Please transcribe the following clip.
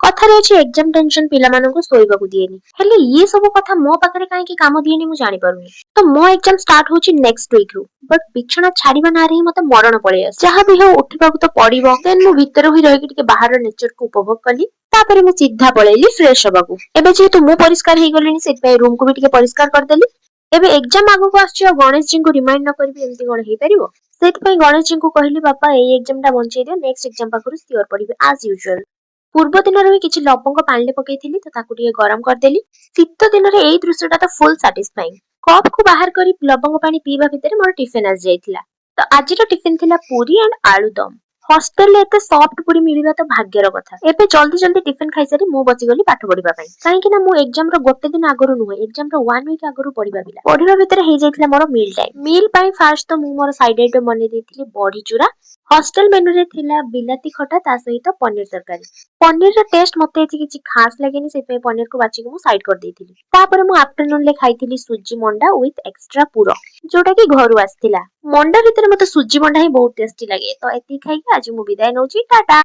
कथारे अछि exam tension पिलामानंकु सोइबाकु दिएनी हेले ये सब कथा मो पाखरे काहे की काम दिएनी मु जानि पारुनी। तो मो एग्जाम स्टार्ट होची नेक्स्ट वीक रु बट बिछଣା छाड़ीबा ना रे मते मरण पळे आस जहा भी हो उठिबाकु तो पड़िबो देन मु भीतर होई रहि के बाहर नेचर को उपभोग कली तापरे मु सीधा पळेली फ्रेश हबाकू। एबे जेतु मु परिष्कार हेई गलिनी सेट पे रूम को भी टिके परिष्कार कर देली। एबे एग्जाम आगु को आछियो गणेश जी को रिमाइंड न करबी एमती कोन हेई परिबो। सेट पे गणेश जी को कहली बापा ए एग्जाम टा बंचै दियो नेक्स्ट एग्जाम पाखरु सियोर पड़िबे एज यूजुअल। पूर्व दिन रे किछि लवंग पानी पकेइथिली तो ताकू टिके गरम कर देली। शीत दिन रे एई दृश्यटा तो फुल सैटिस्फाइंग। कप को बाहर करी लवंग पानी पीबा भितरे मोर टिफिन आस जाइथिला। तो आज रो टिफिन थिला पूरी एंड आलूदम। हॉस्टल ले एते सॉफ्ट पूरी मिलिबा तो भाग्यर कथा। एबे जल्दी जल्दी टिफिन खाइ सारी मु बची गली पाठ पढिबा पई काहे कि ना मु एग्जाम रो गोटे दिन आगरु नुहे एग्जाम रो 1 वीक आगरु पढिबा भितरे हे जाइथिला मोर मील टाइम। मील पई फास्ट तो मु मोर साइड आइटम बने देथिली बड़ी चूरा। हॉस्टल मेनू रे थिला बिलाती खटा ता सहित पनीर तरकारी। पनीर रो टेस्ट मते एति किछि खास लागेनी से पे पनीर को बाची के मु साइड कर देथिली। तापर मु आफ्टरनून ले खाइथिली सुजी मंडा विथ एक्स्ट्रा पुरो जोटा कि घरु आस्थिला। मंडा भितर मते सुजी मंडा ही बहुत टेस्टी लागे तो एति खाइ के आज मु विदाय नउची टाटा।